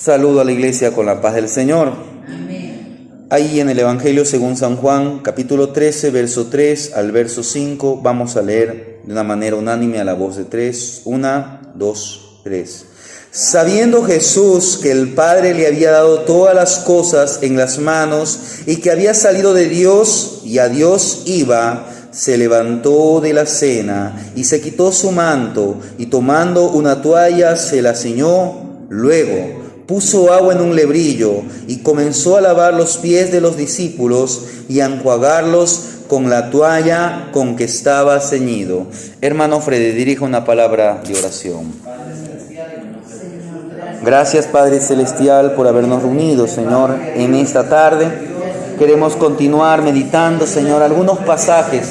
Saludo a la iglesia con la paz del Señor. Amén. Ahí en el Evangelio según San Juan, capítulo 13, verso 3 al verso 5, vamos a leer de una manera unánime a la voz de tres. 1, 2, 3. Sabiendo Jesús que el Padre le había dado todas las cosas en las manos y que había salido de Dios y a Dios iba, se levantó de la cena y se quitó su manto y tomando una toalla se la ciñó. Luego puso agua en un lebrillo y comenzó a lavar los pies de los discípulos y a enjuagarlos con la toalla con que estaba ceñido. Hermano Freddy, dirija una palabra de oración. Gracias, Padre Celestial, por habernos reunido, Señor, en esta tarde. Queremos continuar meditando, Señor, algunos pasajes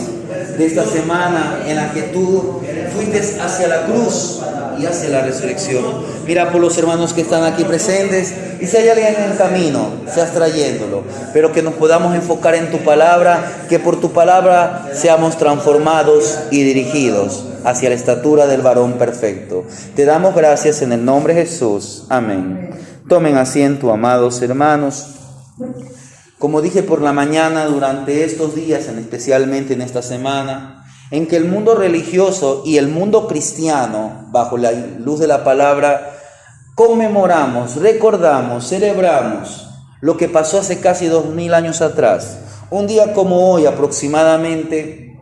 de esta semana en la que tú fuiste hacia la cruz y hacia la resurrección. Mira por los hermanos que están aquí presentes y si hay alguien en el camino, seas trayéndolo, pero que nos podamos enfocar en tu palabra, que por tu palabra seamos transformados y dirigidos hacia la estatura del varón perfecto. Te damos gracias en el nombre de Jesús. Amén. Tomen asiento, amados hermanos. Como dije por la mañana, durante estos días, especialmente en esta semana, en que el mundo religioso y el mundo cristiano, bajo la luz de la palabra, conmemoramos, recordamos, celebramos lo que pasó hace casi 2000 años atrás. Un día como hoy, aproximadamente,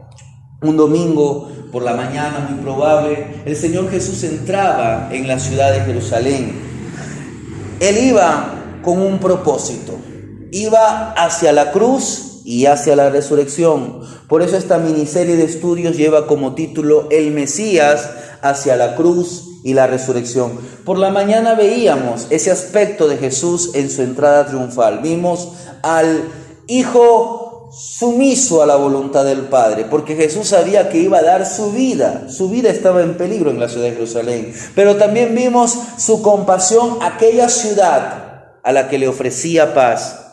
un domingo por la mañana, muy probable, el Señor Jesús entraba en la ciudad de Jerusalén. Él iba con un propósito, iba hacia la cruz y hacia la resurrección. Por eso esta miniserie de estudios lleva como título El Mesías hacia la cruz y la resurrección. Por la mañana veíamos ese aspecto de Jesús en su entrada triunfal. Vimos al Hijo sumiso a la voluntad del Padre, porque Jesús sabía que iba a dar su vida. Su vida estaba en peligro en la ciudad de Jerusalén. Pero también vimos su compasión a aquella ciudad a la que le ofrecía paz.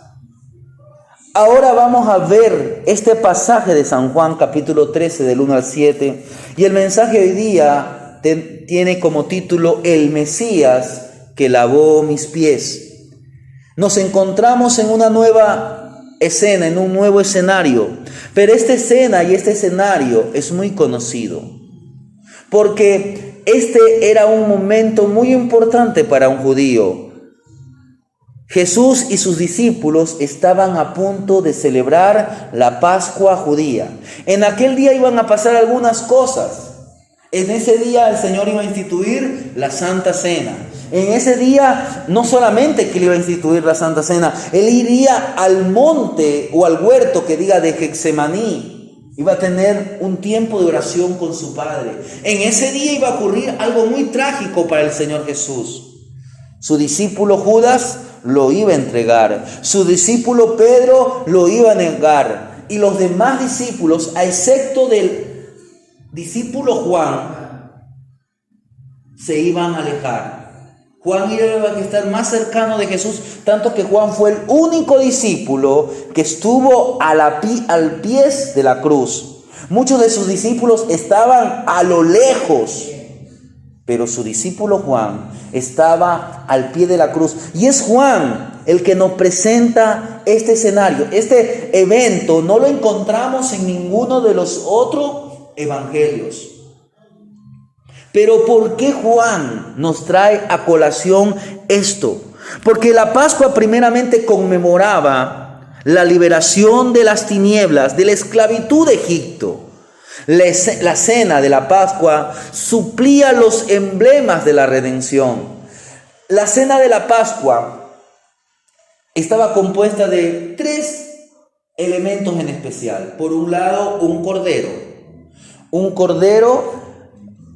Ahora vamos a ver este pasaje de San Juan capítulo 13 del 1 al 7 y el mensaje hoy día tiene como título El Mesías que lavó mis pies. Nos encontramos en una nueva escena, en un nuevo escenario, pero esta escena y este escenario es muy conocido porque este era un momento muy importante para un judío. Jesús y sus discípulos estaban a punto de celebrar la Pascua judía. En aquel día iban a pasar algunas cosas. En ese día el Señor iba a instituir la Santa Cena. En ese día no solamente que Él iba a instituir la Santa Cena, Él iría al monte o al huerto que diga de Getsemaní. Iba a tener un tiempo de oración con su Padre. En ese día iba a ocurrir algo muy trágico para el Señor Jesús. Su discípulo Judas lo iba a entregar. Su discípulo Pedro lo iba a negar. Y los demás discípulos, a excepto del discípulo Juan, se iban a alejar. Juan iba a estar más cercano de Jesús, tanto que Juan fue el único discípulo que estuvo al pie de la cruz. Muchos de sus discípulos estaban a lo lejos, pero su discípulo Juan estaba al pie de la cruz. Y es Juan el que nos presenta este escenario. Este evento no lo encontramos en ninguno de los otros evangelios. Pero ¿por qué Juan nos trae a colación esto? Porque la Pascua primeramente conmemoraba la liberación de las tinieblas, de la esclavitud de Egipto. La cena de la Pascua suplía los emblemas de la redención. La cena de la Pascua estaba compuesta de 3 elementos en especial. Por un lado, un cordero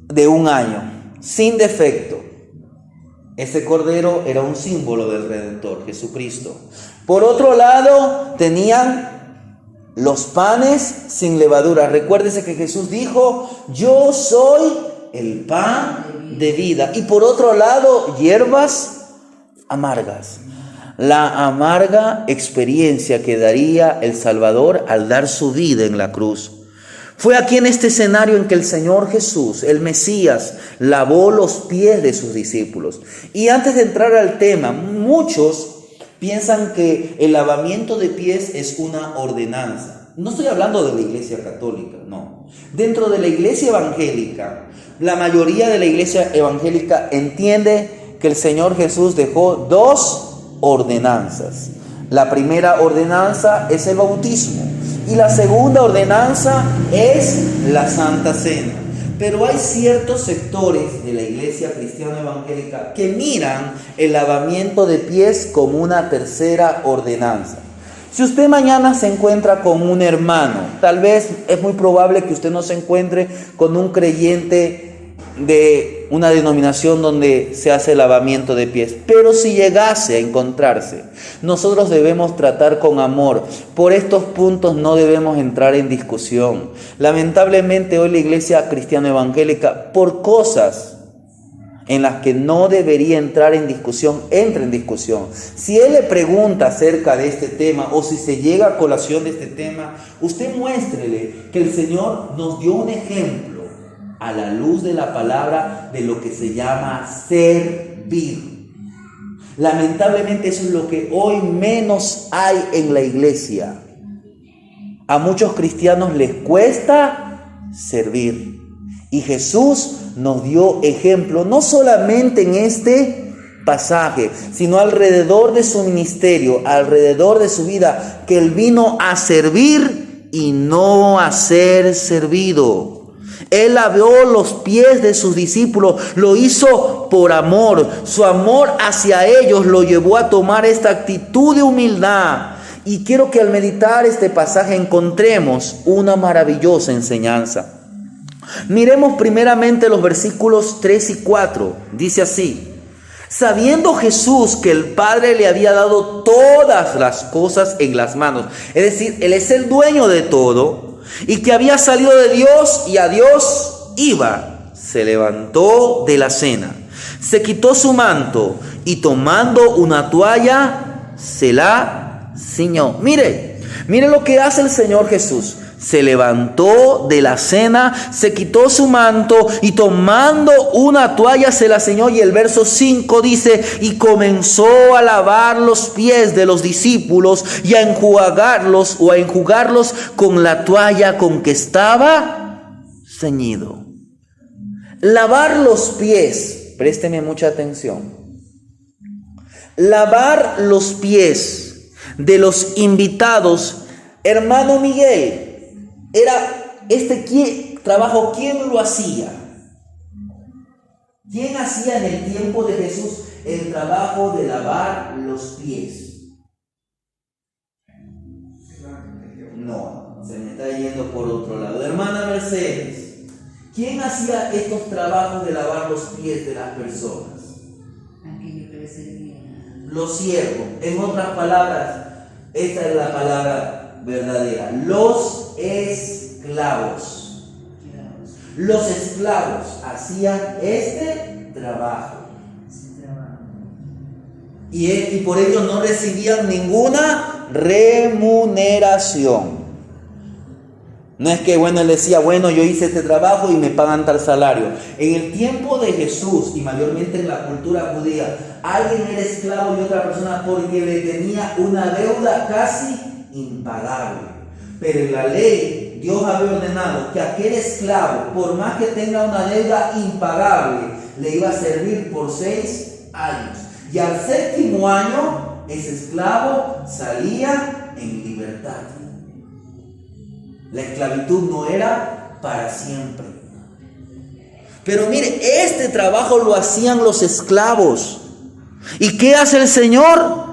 de 1 año, sin defecto. Ese cordero era un símbolo del Redentor, Jesucristo. Por otro lado, tenían los panes sin levadura. Recuérdese que Jesús dijo: yo soy el pan de vida. Y por otro lado, hierbas amargas. La amarga experiencia que daría el Salvador al dar su vida en la cruz. Fue aquí en este escenario en que el Señor Jesús, el Mesías, lavó los pies de sus discípulos. Y antes de entrar al tema, muchos piensan que el lavamiento de pies es una ordenanza. No estoy hablando de la iglesia católica, no. Dentro de la iglesia evangélica, la mayoría de la iglesia evangélica entiende que el Señor Jesús dejó dos ordenanzas. La primera ordenanza es el bautismo y la segunda ordenanza es la Santa Cena. Pero hay ciertos sectores de la iglesia cristiana evangélica que miran el lavamiento de pies como una tercera ordenanza. Si usted mañana se encuentra con un hermano, tal vez es muy probable que usted no se encuentre con un creyente de una denominación donde se hace el lavamiento de pies. Pero si llegase a encontrarse, nosotros debemos tratar con amor. Por estos puntos no debemos entrar en discusión. Lamentablemente hoy la iglesia cristiana evangélica, por cosas en las que no debería entrar en discusión, entra en discusión. Si él le pregunta acerca de este tema o si se llega a colación de este tema, usted muéstrele que el Señor nos dio un ejemplo a la luz de la palabra de lo que se llama servir. Lamentablemente eso es lo que hoy menos hay en la iglesia. A muchos cristianos les cuesta servir. Y Jesús nos dio ejemplo, no solamente en este pasaje, sino alrededor de su ministerio, alrededor de su vida, que Él vino a servir y no a ser servido. Él lavó los pies de sus discípulos, lo hizo por amor. Su amor hacia ellos lo llevó a tomar esta actitud de humildad. Y quiero que al meditar este pasaje encontremos una maravillosa enseñanza. Miremos primeramente los versículos 3 y 4. Dice así: sabiendo Jesús que el Padre le había dado todas las cosas en las manos, es decir, Él es el dueño de todo, y que había salido de Dios y a Dios iba, se levantó de la cena, se quitó su manto y tomando una toalla se la ciñó. Mire lo que hace el Señor Jesús. Se levantó de la cena, se quitó su manto y tomando una toalla se la ciñó. Y el verso 5 dice: y comenzó a lavar los pies de los discípulos y a enjuagarlos con la toalla con que estaba ceñido. Lavar los pies, présteme mucha atención. Lavar los pies de los invitados, hermano Miguel, era trabajo, ¿quién lo hacía? ¿Quién hacía en el tiempo de Jesús el trabajo de lavar los pies? No, se me está yendo por otro lado. Hermana Mercedes, ¿quién hacía estos trabajos de lavar los pies de las personas? Aquello que le servía. Los siervos. En otras palabras, esta es la palabra verdadera. Los esclavos. Los esclavos hacían este trabajo. Y por ello no recibían ninguna remuneración. No es que, él decía, yo hice este trabajo y me pagan tal salario. En el tiempo de Jesús, y mayormente en la cultura judía, alguien era esclavo de otra persona porque le tenía una deuda casi impagable. Pero en la ley, Dios había ordenado que aquel esclavo, por más que tenga una deuda impagable, le iba a servir por 6 años. Y al 7º año, ese esclavo salía en libertad. La esclavitud no era para siempre. Pero mire, este trabajo lo hacían los esclavos. ¿Y qué hace el Señor?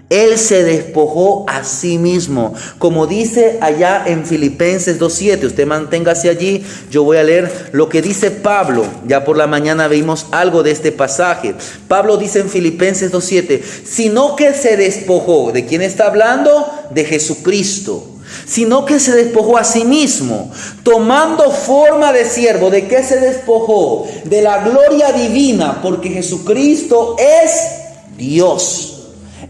Él se despojó a sí mismo, como dice allá en Filipenses 2:7. Usted manténgase allí, yo voy a leer lo que dice Pablo. Ya por la mañana vimos algo de este pasaje. Pablo dice en Filipenses 2:7, sino que se despojó. ¿De quién está hablando? De Jesucristo. Sino que se despojó a sí mismo, tomando forma de siervo. ¿De qué se despojó? De la gloria divina, porque Jesucristo es Dios.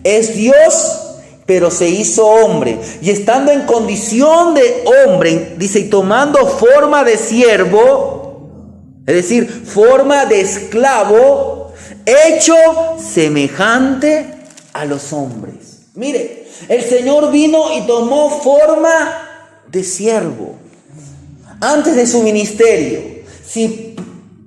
Es Dios, pero se hizo hombre. Y estando en condición de hombre, dice, y tomando forma de siervo, es decir, forma de esclavo, hecho semejante a los hombres. Mire, el Señor vino y tomó forma de siervo. Antes de su ministerio, si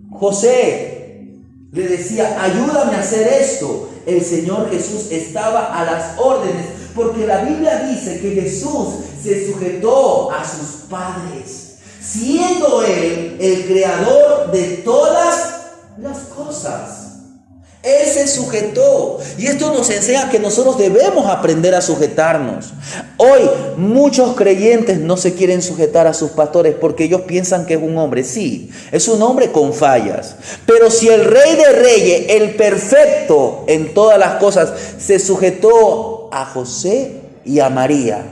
José le decía, ayúdame a hacer esto, el Señor Jesús estaba a las órdenes, porque la Biblia dice que Jesús se sujetó a sus padres, siendo Él el creador de todas las cosas. Él se sujetó, y esto nos enseña que nosotros debemos aprender a sujetarnos. Hoy muchos creyentes no se quieren sujetar a sus pastores porque ellos piensan que es un hombre. Sí, es un hombre con fallas, pero si el Rey de Reyes, el perfecto en todas las cosas, se sujetó a José y a María,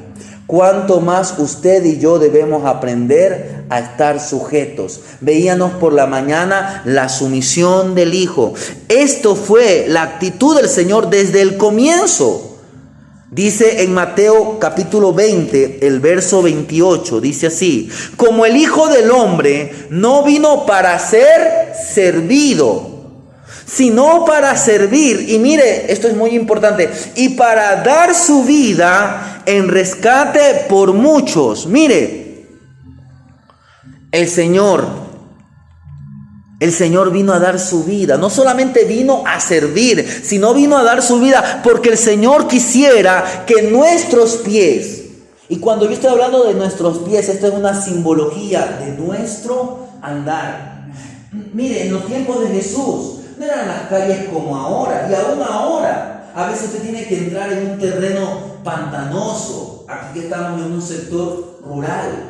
cuánto más usted y yo debemos aprender a estar sujetos. Veíamos por la mañana la sumisión del Hijo. Esto fue la actitud del Señor desde el comienzo. Dice en Mateo capítulo 20, el verso 28, dice así: como el Hijo del Hombre no vino para ser servido, sino para servir. Y mire, esto es muy importante. Y para dar su vida en rescate por muchos. Mire, el Señor vino a dar su vida. No solamente vino a servir, sino vino a dar su vida porque el Señor quisiera que nuestros pies, y cuando yo estoy hablando de nuestros pies, esto es una simbología de nuestro andar. Mire, en los tiempos de Jesús no eran las calles como ahora, y aún ahora a veces usted tiene que entrar en un terreno pantanoso. Aquí estamos en un sector rural.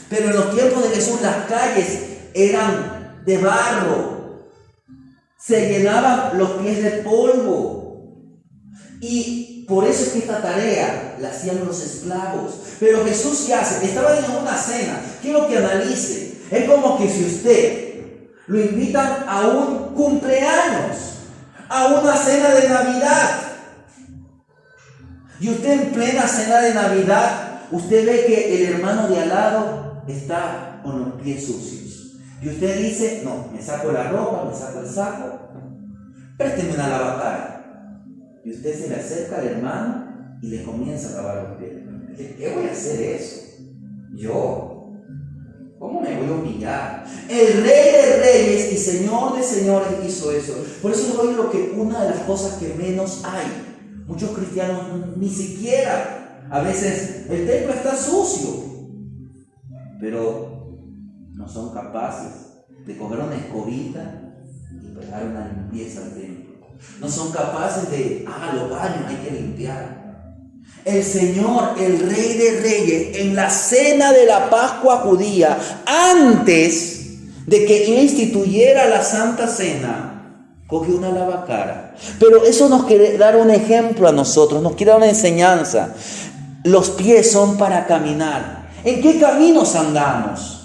Pero en los tiempos de Jesús las calles eran de barro, se llenaban los pies de polvo, y por eso es que esta tarea la hacían los esclavos. Pero Jesús, ¿qué hace? Estaba en una cena. Quiero que analice. Es como que si usted lo invitan a un cumpleaños, a una cena de Navidad, y usted en plena cena de Navidad, usted ve que el hermano de al lado está con los pies sucios, y usted dice, no, me saco la ropa, me saco el saco, présteme una lavacara. Y usted se le acerca al hermano y le comienza a lavar los pies. Dice, ¿qué voy a hacer eso? ¿Yo? ¿Cómo me voy a humillar? El Rey de Reyes y Señor de Señores hizo eso. Por eso yo digo que una de las cosas que menos hay, muchos cristianos ni siquiera, a veces el templo está sucio, pero no son capaces de coger una escobita y pegar una limpieza al templo. No son capaces de, los baños hay que limpiar. El Señor, el Rey de Reyes, en la cena de la Pascua judía, antes de que instituyera la Santa Cena, cogió una lavacara. Pero eso nos quiere dar un ejemplo a nosotros, nos quiere dar una enseñanza. Los pies son para caminar. ¿En qué caminos andamos?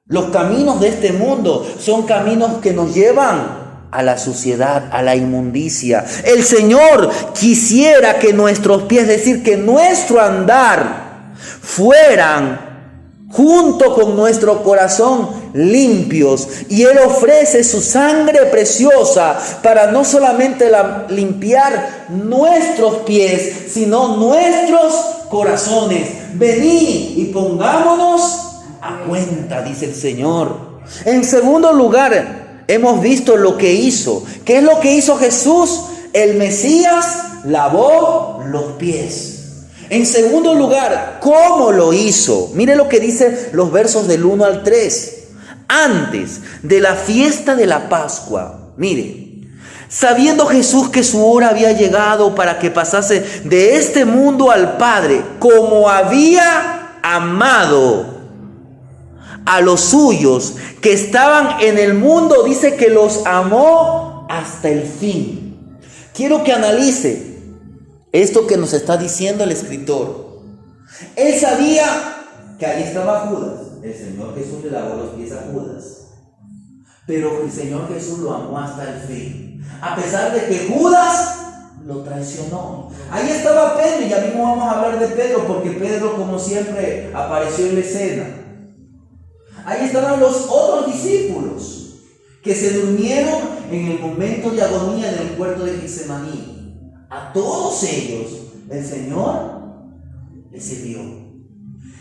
Los caminos de este mundo son caminos que nos llevan a la suciedad, a la inmundicia. El Señor quisiera que nuestros pies, es decir, que nuestro andar, fueran junto con nuestro corazón limpios, y Él ofrece su sangre preciosa para no solamente limpiar nuestros pies, sino nuestros corazones. Vení y pongámonos a cuenta, dice el Señor. En segundo lugar, hemos visto lo que hizo. ¿Qué es lo que hizo Jesús? El Mesías lavó los pies. En segundo lugar, ¿cómo lo hizo? Mire lo que dice los versos del 1 al 3. Antes de la fiesta de la Pascua, mire, sabiendo Jesús que su hora había llegado para que pasase de este mundo al Padre, como había amado a los suyos que estaban en el mundo, dice que los amó hasta el fin. Quiero que analice esto que nos está diciendo el escritor. Él sabía que ahí estaba Judas. El Señor Jesús le lavó los pies a Judas, pero el Señor Jesús lo amó hasta el fin, a pesar de que Judas lo traicionó. Ahí estaba Pedro, y ya mismo vamos a hablar de Pedro, porque Pedro, como siempre, apareció en la escena. Ahí estaban los otros discípulos que se durmieron en el momento de agonía en el huerto de Getsemaní. a todos ellos el Señor les sirvió.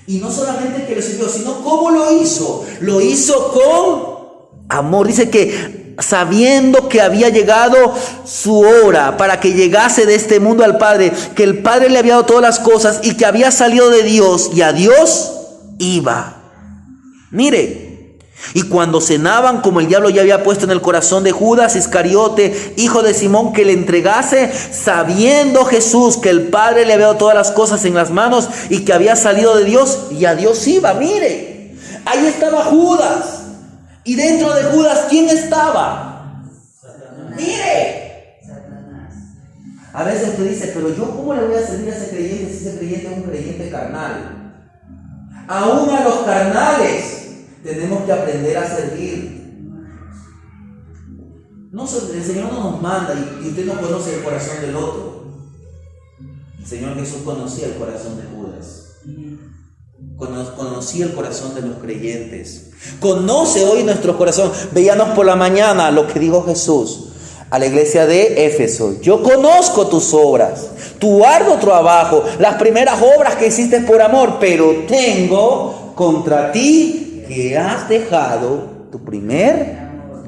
Y no solamente que les sirvió, sino cómo lo hizo. Lo hizo con amor. Dice que sabiendo que había llegado su hora para que llegase de este mundo al Padre, que el Padre le había dado todas las cosas y que había salido de Dios y a Dios iba. Mire, y cuando cenaban, como el diablo ya había puesto en el corazón de Judas Iscariote, hijo de Simón, que le entregase, sabiendo Jesús que el Padre le había dado todas las cosas en las manos y que había salido de Dios y a Dios iba. Mire, ahí estaba Judas. Y dentro de Judas, ¿quién estaba? Satanás. Mire. Satanás. A veces usted dice, pero yo ¿cómo le voy a servir a ese creyente si ese creyente es un creyente carnal? Aún a los carnales tenemos que aprender a servir. El Señor no nos manda y usted no conoce el corazón del otro. El Señor Jesús conocía el corazón de Judas. Conocía el corazón de los creyentes. Conoce hoy nuestro corazón. Veíamos por la mañana lo que dijo Jesús a la iglesia de Éfeso. Yo conozco tus obras, tu arduo trabajo, las primeras obras que hiciste por amor, pero tengo contra ti que has dejado tu primer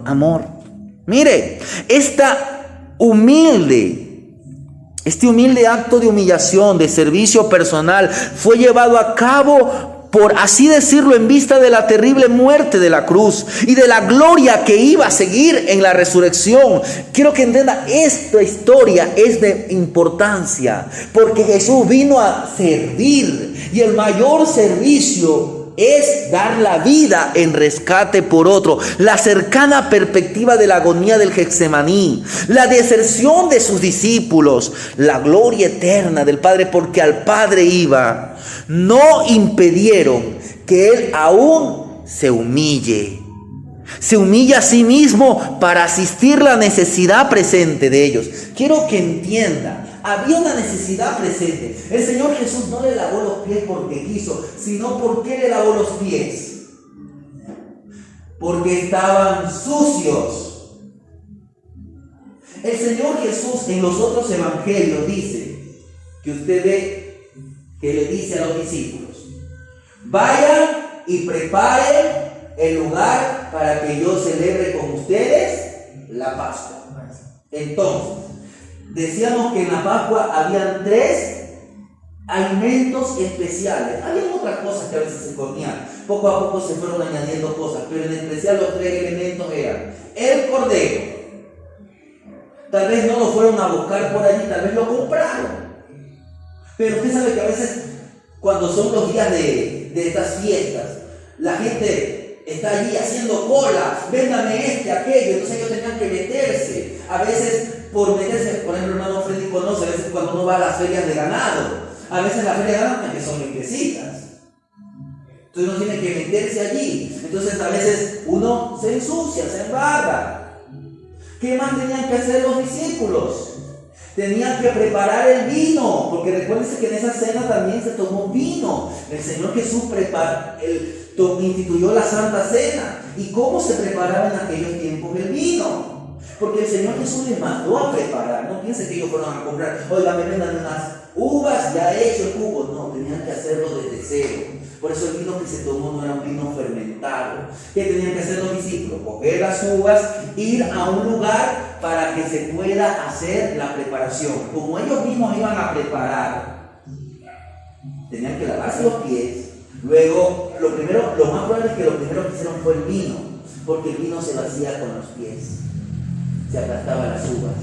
amor. Mire, este humilde acto de humillación, de servicio personal, fue llevado a cabo, por así decirlo, en vista de la terrible muerte de la cruz y de la gloria que iba a seguir en la resurrección. Quiero que entienda, esta historia es de importancia, porque Jesús vino a servir, y el mayor servicio es dar la vida en rescate por otro. La cercana perspectiva de la agonía del Getsemaní, la deserción de sus discípulos, la gloria eterna del Padre, porque al Padre iba, no impidieron que Él aún se humille. Se humilla a sí mismo para asistir la necesidad presente de ellos. Quiero que entienda, había una necesidad presente. El Señor Jesús no le lavó los pies porque quiso, sino porque le lavó los pies. Porque estaban sucios. El Señor Jesús en los otros evangelios dice, que usted ve, que le dice a los discípulos: vayan y preparen el lugar para que yo celebre con ustedes la Pascua. Entonces, decíamos que en la Pascua habían 3 alimentos especiales. Había otras cosas que a veces se comían. Poco a poco se fueron añadiendo cosas, pero en especial los 3 elementos eran el cordero. Tal vez no lo fueron a buscar por allí, tal vez lo compraron. Pero usted sabe que a veces, cuando son los días de estas fiestas, la gente está allí haciendo cola, véndame aquello, entonces ellos tenían que meterse. A veces por meterse, por ejemplo, hermano Freddy conoce, a veces cuando uno va a las ferias de ganado, a veces las ferias de ganado que son limpiecitas. Entonces uno tiene que meterse allí. Entonces a veces uno se ensucia, se embarra. ¿Qué más tenían que hacer los discípulos? Tenían que preparar el vino, porque recuérdense que en esa cena también se tomó vino. El Señor Jesús instituyó la Santa Cena. ¿Y cómo se preparaba en aquellos tiempos el vino? Porque el Señor Jesús les mandó a preparar. No piensen que ellos fueron a comprar, oiga, me vendan unas uvas ya hecho el jugo. No, tenían que hacerlo desde cero. Por eso el vino que se tomó no era un vino fermentado. ¿Qué tenían que hacer los discípulos? Coger las uvas, ir a un lugar para que se pueda hacer la preparación. Como ellos mismos iban a preparar, tenían que lavarse los pies. Luego, lo más probable es que lo primero que hicieron fue el vino, porque el vino se vacía con los pies. Se aplastaba las uvas.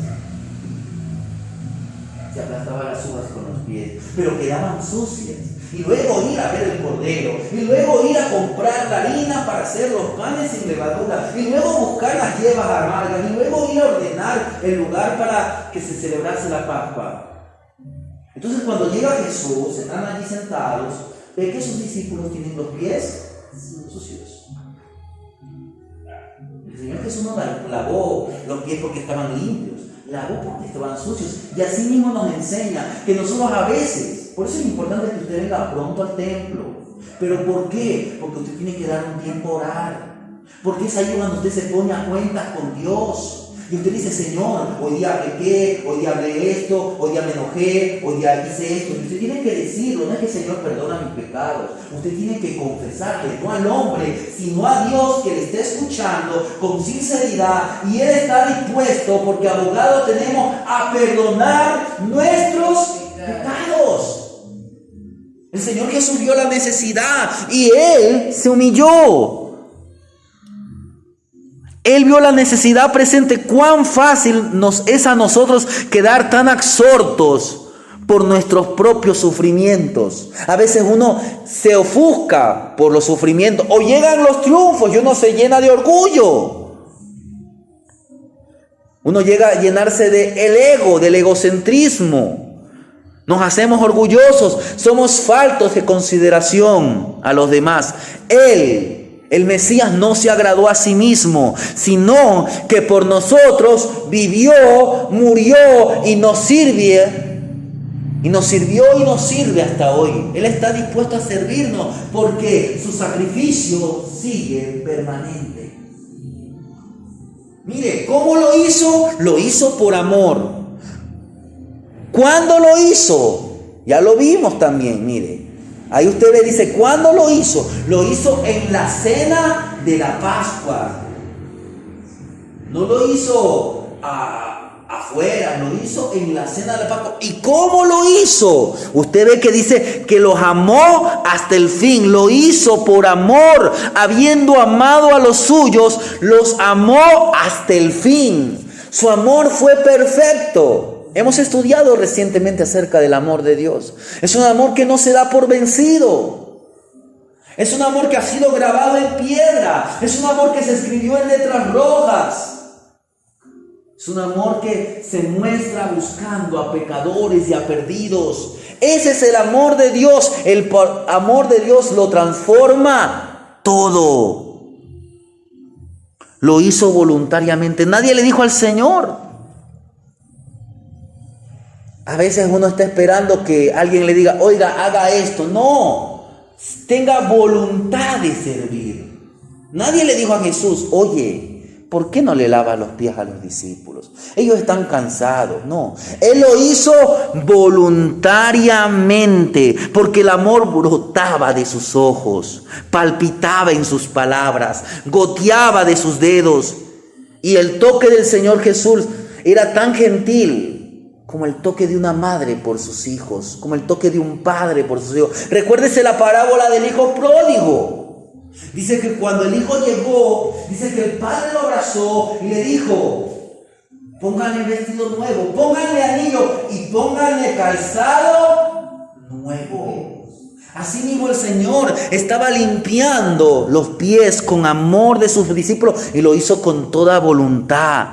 Se aplastaba las uvas con los pies, pero quedaban sucias. Y luego ir a ver el cordero, y luego ir a comprar la harina para hacer los panes sin levadura, y luego buscar las hierbas amargas, y luego ir a ordenar el lugar para que se celebrase la Pascua. Entonces, cuando llega Jesús, están allí sentados, ve que sus discípulos tienen los pies sucios. El Señor Jesús no lavó los pies porque estaban limpios, lavó porque estaban sucios. Y así mismo nos enseña que nosotros a veces, por eso es importante que usted venga pronto al templo. ¿Pero por qué? Porque usted tiene que dar un tiempo a orar. Porque es ahí cuando usted se pone a cuentas con Dios. Y Y usted dice, Señor, hoy día pequé, hoy día hablé esto, hoy día me enojé, hoy día hice esto. Y usted tiene que decirlo, no es que Señor perdona mis pecados. Usted tiene que confesarle, no al hombre, sino a Dios que le esté escuchando con sinceridad. Y Él está dispuesto, porque abogado tenemos, a perdonar nuestros pecados. El Señor Jesús vio la necesidad y Él se humilló. Él vio la necesidad presente. Cuán fácil nos es a nosotros quedar tan absortos por nuestros propios sufrimientos. A veces uno se ofusca por los sufrimientos o llegan los triunfos y uno se llena de orgullo. Uno llega a llenarse del ego, del egocentrismo. Nos hacemos orgullosos, somos faltos de consideración a los demás. El Mesías no se agradó a sí mismo, sino que por nosotros vivió, murió y nos sirvió y nos sirve hasta hoy. Él está dispuesto a servirnos porque su sacrificio sigue permanente. Mire, ¿cómo lo hizo? Lo hizo por amor. ¿Cuándo lo hizo? Ya lo vimos también, mire. Ahí usted le dice, ¿cuándo lo hizo? Lo hizo en la cena de la Pascua. No lo hizo afuera, lo hizo en la cena de la Pascua. ¿Y cómo lo hizo? Usted ve que dice que los amó hasta el fin. Lo hizo por amor. Habiendo amado a los suyos, los amó hasta el fin. Su amor fue perfecto. Hemos estudiado recientemente acerca del amor de Dios. Es un amor que no se da por vencido. Es un amor que ha sido grabado en piedra. Es un amor que se escribió en letras rojas. Es un amor que se muestra buscando a pecadores y a perdidos. Ese es el amor de Dios. El amor de Dios lo transforma todo. Lo hizo voluntariamente. Nadie le dijo al Señor. A veces uno está esperando que alguien le diga, oiga, haga esto. No, tenga voluntad de servir. Nadie le dijo a Jesús, oye, ¿por qué no le lava los pies a los discípulos? Ellos están cansados. No, Él lo hizo voluntariamente, porque el amor brotaba de sus ojos, palpitaba en sus palabras, goteaba de sus dedos. Y el toque del Señor Jesús era tan gentil como el toque de una madre por sus hijos, como el toque de un padre por sus hijos. Recuérdese la parábola del hijo pródigo. Dice que cuando el hijo llegó, dice que el padre lo abrazó y le dijo, pónganle vestido nuevo, pónganle anillo y pónganle calzado nuevo. Así mismo el Señor estaba limpiando los pies con amor de sus discípulos y lo hizo con toda voluntad.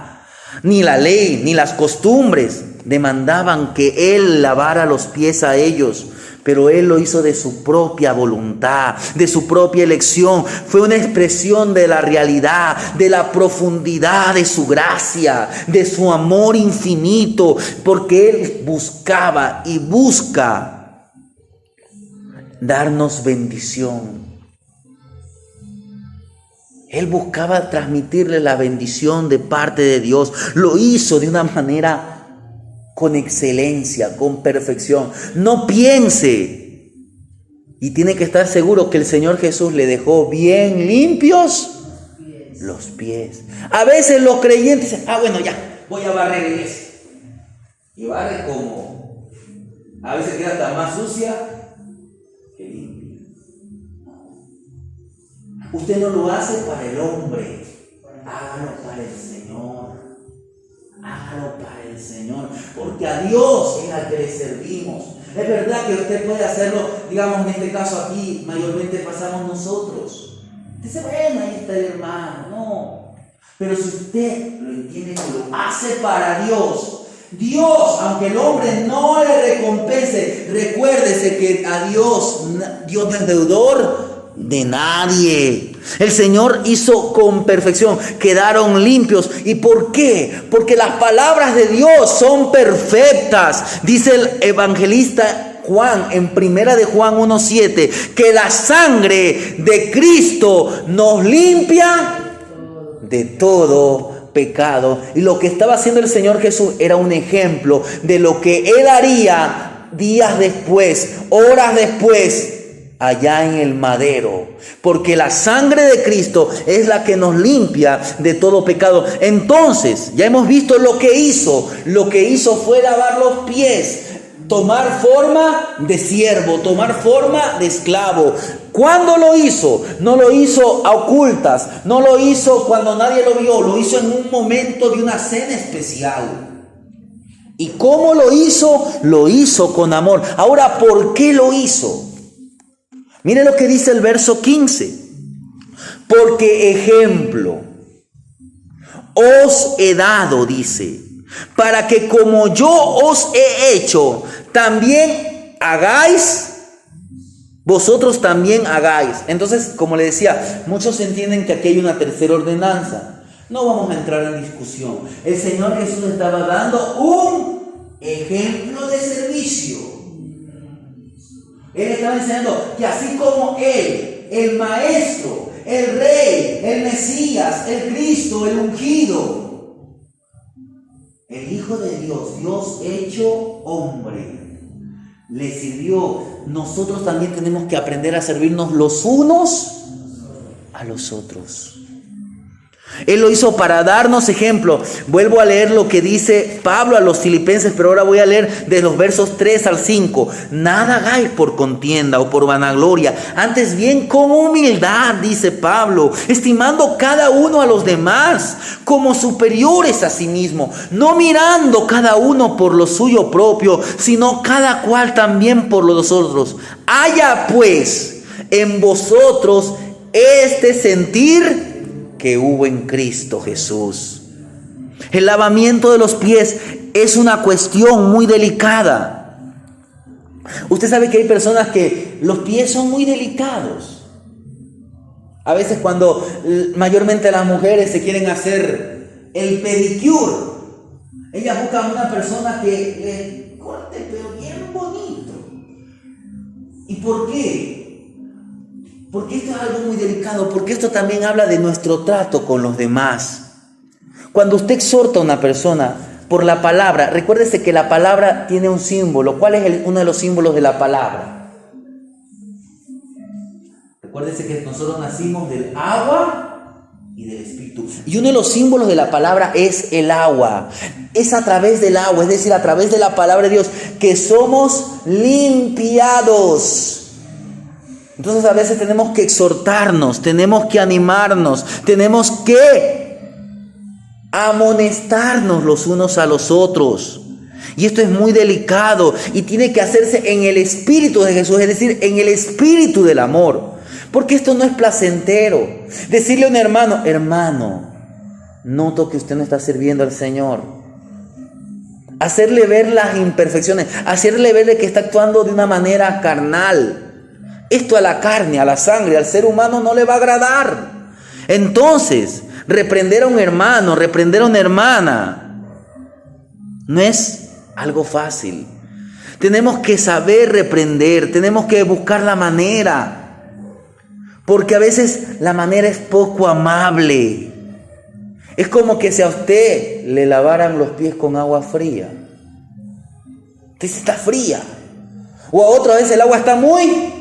Ni la ley ni las costumbres demandaban que Él lavara los pies a ellos, pero Él lo hizo de su propia voluntad, de su propia elección. Fue una expresión de la realidad, de la profundidad de su gracia, de su amor infinito, porque Él buscaba y busca darnos bendición. Él buscaba transmitirle la bendición de parte de Dios. Lo hizo de una manera con excelencia, con perfección. No piense. Y tiene que estar seguro que el Señor Jesús le dejó bien limpios los pies. A veces los creyentes dicen, bueno, ya, voy a barrer en eso. Y barre como, a veces queda hasta más sucia que limpia. Usted no lo hace para el hombre, hágalo para el Señor. Hágalo para el Señor, porque a Dios es al que le servimos. Es verdad que usted puede hacerlo, digamos en este caso aquí, mayormente pasamos nosotros. Usted dice, bueno, ahí está el hermano. No, pero si usted lo entiende que lo hace para Dios, Dios, aunque el hombre no le recompense, recuérdese que a Dios no es deudor de nadie. El Señor hizo con perfección, quedaron limpios. ¿Y por qué? Porque las palabras de Dios son perfectas. Dice el evangelista Juan en 1 de Juan 1:7 que la sangre de Cristo nos limpia de todo pecado. Y lo que estaba haciendo el Señor Jesús era un ejemplo de lo que Él haría días después, horas después, allá en el madero. Porque la sangre de Cristo es la que nos limpia de todo pecado. Entonces, ya hemos visto lo que hizo. Lo que hizo fue lavar los pies, tomar forma de siervo, tomar forma de esclavo. ¿Cuándo lo hizo? No lo hizo a ocultas, no lo hizo cuando nadie lo vio, lo hizo en un momento de una cena especial. ¿Y cómo lo hizo? Lo hizo con amor. Ahora, ¿por qué lo hizo? Mire lo que dice el verso 15. Porque ejemplo os he dado, dice, para que como yo os he hecho, también hagáis, vosotros también hagáis. Entonces, como le decía, muchos entienden que aquí hay una tercera ordenanza. No vamos a entrar en discusión. El Señor Jesús estaba dando un ejemplo de servicio. Él estaba enseñando que así como Él, el Maestro, el Rey, el Mesías, el Cristo, el ungido, el Hijo de Dios, Dios hecho hombre, le sirvió. Nosotros también tenemos que aprender a servirnos los unos a los otros. Él lo hizo para darnos ejemplo. Vuelvo a leer lo que dice Pablo a los filipenses, pero ahora voy a leer de los versos 3 al 5. Nada hagáis por contienda o por vanagloria, antes bien con humildad, dice Pablo, estimando cada uno a los demás como superiores a sí mismo, no mirando cada uno por lo suyo propio, sino cada cual también por los otros. Haya pues en vosotros este sentir que hubo en Cristo Jesús. El lavamiento de los pies es una cuestión muy delicada. Usted sabe que hay personas que los pies son muy delicados. A veces cuando mayormente las mujeres se quieren hacer el pedicure, ellas buscan una persona que le corte pero bien bonito. ¿Y por qué? Porque esto es algo muy delicado, porque esto también habla de nuestro trato con los demás. Cuando usted exhorta a una persona por la palabra, recuérdese que la palabra tiene un símbolo. ¿Cuál es uno de los símbolos de la palabra? Recuérdese que nosotros nacimos del agua y del Espíritu. Y uno de los símbolos de la palabra es el agua. Es a través del agua, es decir, a través de la palabra de Dios, que somos limpiados. Entonces a veces tenemos que exhortarnos, tenemos que animarnos, tenemos que amonestarnos los unos a los otros. Y esto es muy delicado y tiene que hacerse en el espíritu de Jesús, es decir, en el espíritu del amor. Porque esto no es placentero. Decirle a un hermano, hermano, noto que usted no está sirviendo al Señor. Hacerle ver las imperfecciones, hacerle ver que está actuando de una manera carnal. Esto a la carne, a la sangre, al ser humano no le va a agradar. Entonces, reprender a un hermano, reprender a una hermana, no es algo fácil. Tenemos que saber reprender, tenemos que buscar la manera. Porque a veces la manera es poco amable. Es como que si a usted le lavaran los pies con agua fría. Entonces está fría. O a otra vez el agua está muy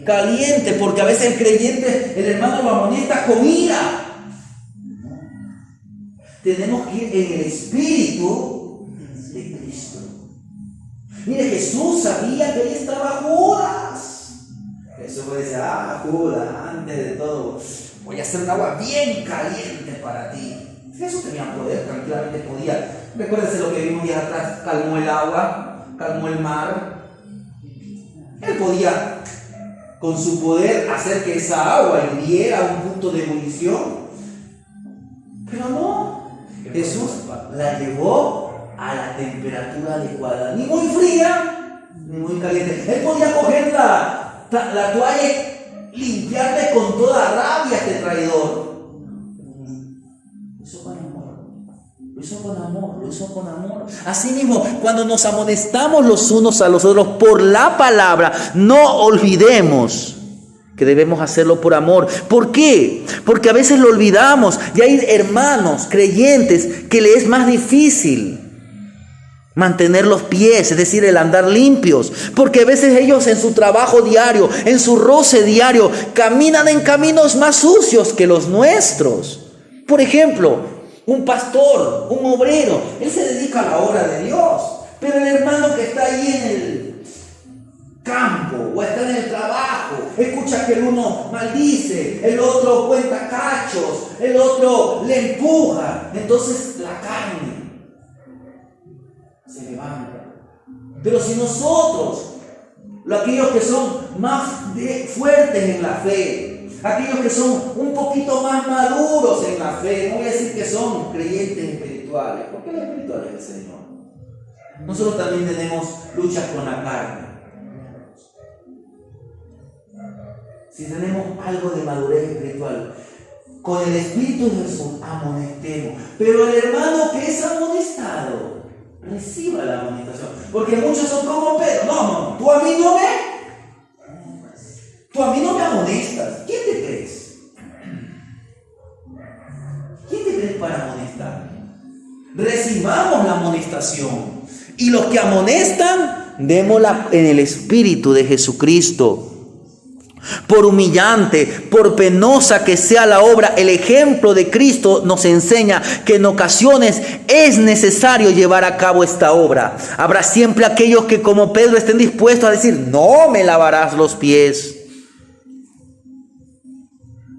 caliente, porque a veces el creyente, el hermano lo amonesta con ira. Tenemos que ir en el espíritu de Cristo. Mire, Jesús sabía que ahí estaba Judas. Jesús puede decir, Judas, antes de todo, voy a hacer un agua bien caliente para ti. Jesús tenía poder, tranquilamente podía. Recuérdense lo que vimos días atrás, calmó el agua, calmó el mar. Él podía con su poder hacer que esa agua hirviera a un punto de ebullición. Pero no, Jesús la llevó a la temperatura adecuada, ni muy fría, ni muy caliente. Él podía coger la toalla, limpiarle con toda rabia a este traidor. Lo hizo con amor, lo hizo con amor, lo hizo con amor. Así mismo, cuando nos amonestamos los unos a los otros por la palabra, no olvidemos que debemos hacerlo por amor. ¿Por qué? Porque a veces lo olvidamos y hay hermanos creyentes que les es más difícil mantener los pies, es decir, el andar limpios, porque a veces ellos en su trabajo diario, en su roce diario, caminan en caminos más sucios que los nuestros. Por ejemplo, un pastor, un obrero, él se dedica a la obra de Dios, pero el hermano que está ahí en el campo o está en el trabajo, escucha que el uno maldice, el otro cuenta cachos, el otro le empuja, entonces la carne se levanta. Pero si nosotros, aquellos que son más fuertes en la fe, aquellos que son un poquito más maduros en la fe, no voy a decir que son creyentes espirituales, porque los espirituales es el Señor. Nosotros también tenemos luchas con la carne. Si tenemos algo de madurez espiritual, con el Espíritu de Jesús amonestemos. Pero el hermano que es amonestado, reciba la amonestación. Porque muchos son como Pedro. No, tú a mí no me amonestas. ¿Quién te crees? ¿Quién te crees para amonestar? Recibamos la amonestación. Y los que amonestan, démosla en el Espíritu de Jesucristo. Por humillante, por penosa que sea la obra, el ejemplo de Cristo nos enseña que en ocasiones es necesario llevar a cabo esta obra. Habrá siempre aquellos que como Pedro estén dispuestos a decir, no me lavarás los pies.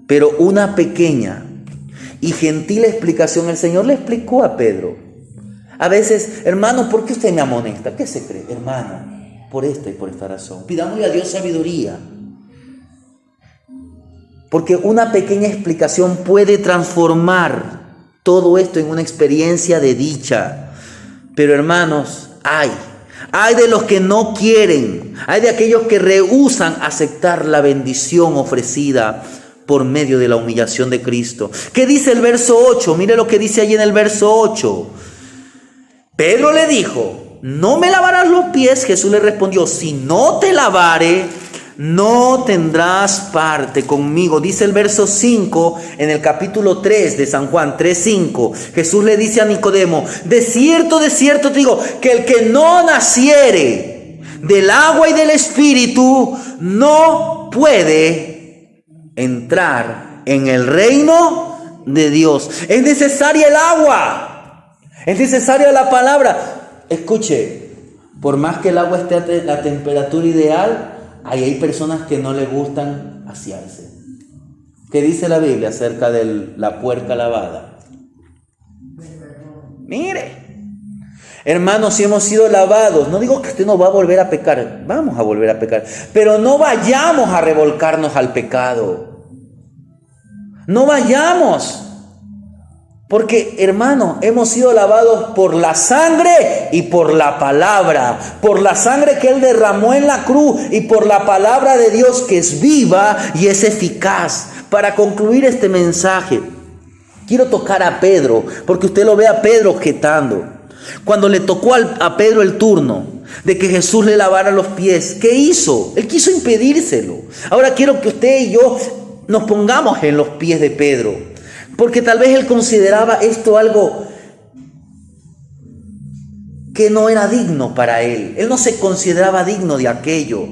Pero una pequeña y gentil explicación el Señor le explicó a Pedro. A veces, hermano, ¿por qué usted me amonesta? ¿Qué se cree? Hermano, por esta y por esta razón. Pidámosle a Dios sabiduría. Porque una pequeña explicación puede transformar todo esto en una experiencia de dicha. Pero hermanos, hay de los que no quieren, hay de aquellos que rehúsan aceptar la bendición ofrecida por medio de la humillación de Cristo. ¿Qué dice el verso 8? Mire lo que dice allí en el verso 8. Pedro le dijo, ¿no me lavarás los pies? Jesús le respondió, si no te lavare, no tendrás parte conmigo. Dice el verso 5 en el capítulo 3 de San Juan 3:5. Jesús le dice a Nicodemo, de cierto te digo, que el que no naciere del agua y del Espíritu no puede entrar en el reino de Dios. Es necesaria el agua, es necesaria la palabra. Escuche, por más que el agua esté a la temperatura ideal, hay personas que no les gustan asearse. ¿Qué dice la Biblia acerca de la puerca lavada? Mire, hermanos, si hemos sido lavados, no digo que usted no va a volver a pecar, vamos a volver a pecar, pero no vayamos a revolcarnos al pecado. No vayamos. Porque, hermano, hemos sido lavados por la sangre y por la palabra. Por la sangre que Él derramó en la cruz y por la palabra de Dios que es viva y es eficaz. Para concluir este mensaje, quiero tocar a Pedro, porque usted lo ve a Pedro objetando. Cuando le tocó a Pedro el turno de que Jesús le lavara los pies, ¿qué hizo? Él quiso impedírselo. Ahora quiero que usted y yo nos pongamos en los pies de Pedro. Porque tal vez él consideraba esto algo que no era digno para él. Él no se consideraba digno de aquello.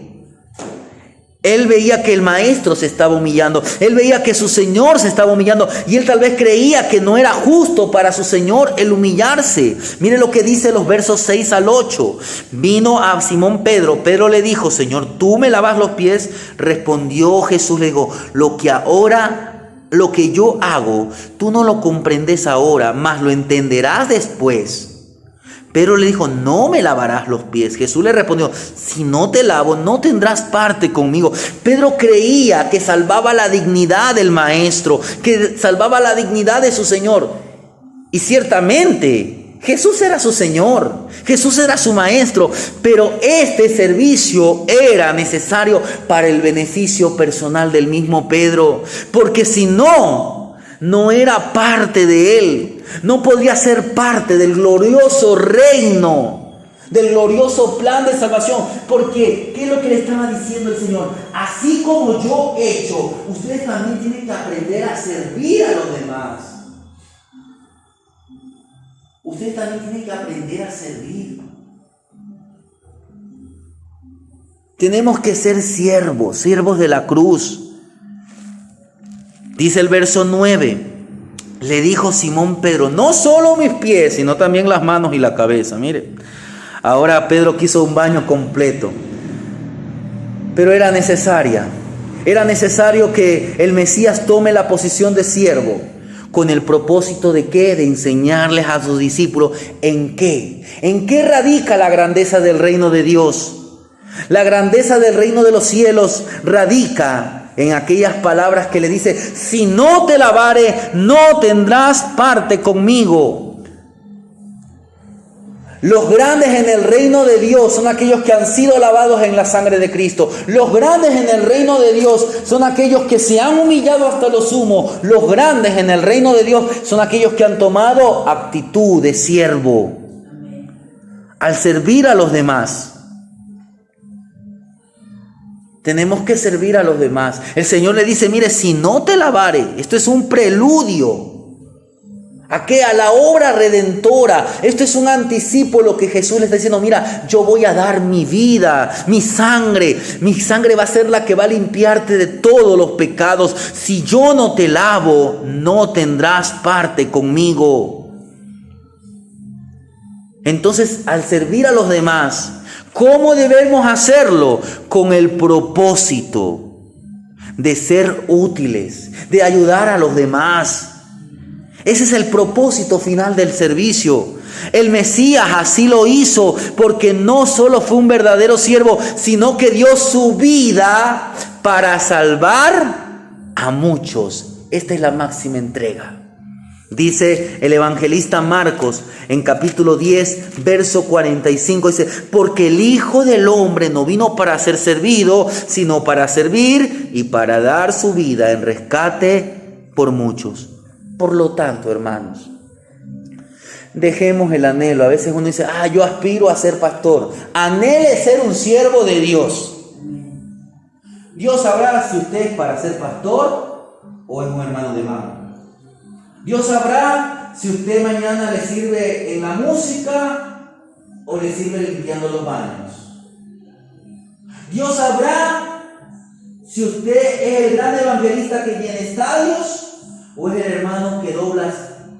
Él veía que el maestro se estaba humillando. Él veía que su Señor se estaba humillando. Y él tal vez creía que no era justo para su Señor el humillarse. Mire lo que dice los versos 6 al 8. Vino a Simón Pedro. Pedro le dijo, Señor, ¿tú me lavas los pies? Respondió Jesús, le dijo, lo que yo hago, tú no lo comprendes ahora, mas lo entenderás después. Pedro le dijo, no me lavarás los pies. Jesús le respondió, si no te lavo, no tendrás parte conmigo. Pedro creía que salvaba la dignidad del maestro, que salvaba la dignidad de su Señor. Y ciertamente, Jesús era su Señor, Jesús era su maestro, pero este servicio era necesario para el beneficio personal del mismo Pedro, porque si no era parte de él, no podía ser parte del glorioso reino del glorioso plan de salvación. Porque, ¿qué es lo que le estaba diciendo el Señor? Así como yo he hecho, ustedes también tienen que aprender a servir a los demás. Ustedes también tienen que aprender a servir. Tenemos que ser siervos de la cruz. Dice el verso 9, le dijo Simón Pedro, no solo mis pies, sino también las manos y la cabeza. Mire, ahora Pedro quiso un baño completo, pero era necesario que el Mesías tome la posición de siervo. ¿Con el propósito de qué? De enseñarles a sus discípulos en qué. ¿En qué radica la grandeza del reino de Dios? La grandeza del reino de los cielos radica en aquellas palabras que le dice: si no te lavare, no tendrás parte conmigo. Los grandes en el reino de Dios son aquellos que han sido lavados en la sangre de Cristo. Los grandes en el reino de Dios son aquellos que se han humillado hasta lo sumo. Los grandes en el reino de Dios son aquellos que han tomado actitud de siervo al servir a los demás. Tenemos que servir a los demás. El Señor le dice: mire, si no te lavare, esto es un preludio. ¿A qué? A la obra redentora. Esto es un anticipo, lo que Jesús le está diciendo: mira, yo voy a dar mi vida, mi sangre va a ser la que va a limpiarte de todos los pecados. Si yo no te lavo, no tendrás parte conmigo. Entonces, al servir a los demás, ¿cómo debemos hacerlo? Con el propósito de ser útiles, de ayudar a los demás. Ese es el propósito final del servicio. El Mesías así lo hizo, porque no solo fue un verdadero siervo, sino que dio su vida para salvar a muchos. Esta es la máxima entrega. Dice el evangelista Marcos en capítulo 10, verso 45, dice: porque el Hijo del Hombre no vino para ser servido, sino para servir y para dar su vida en rescate por muchos. Por lo tanto, hermanos, dejemos el anhelo. A veces uno dice: yo aspiro a ser pastor. Anhele ser un siervo de Dios. Dios sabrá si usted es para ser pastor o es un hermano de mano. Dios sabrá si usted mañana le sirve en la música o le sirve limpiando los baños. Dios sabrá si usted es el gran evangelista que llena estadios o es el hermano que dobla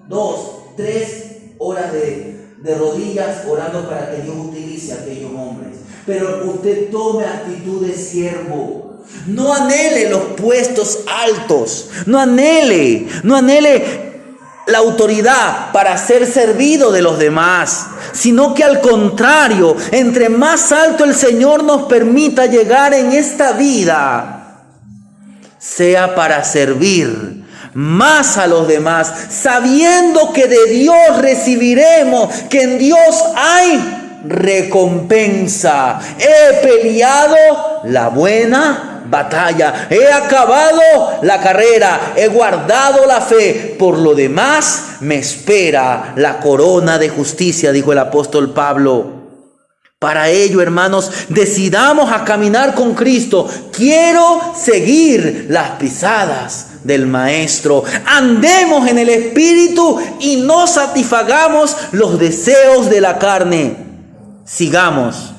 2, 3 horas de rodillas orando para que Dios utilice a aquellos hombres. Pero usted tome actitud de siervo. No anhele los puestos altos. No anhele la autoridad para ser servido de los demás, sino que al contrario, entre más alto el Señor nos permita llegar en esta vida, sea para servir más a los demás, sabiendo que de Dios recibiremos, que en Dios hay recompensa. He peleado la buena batalla, he acabado la carrera, he guardado la fe, por lo demás me espera la corona de justicia, dijo el apóstol Pablo. Para ello, hermanos, decidamos a caminar con Cristo. Quiero seguir las pisadas del Maestro. Andemos en el Espíritu y no satisfagamos los deseos de la carne. Sigamos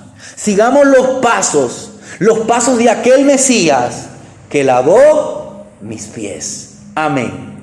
los pasos de aquel Mesías que lavó mis pies. Amén.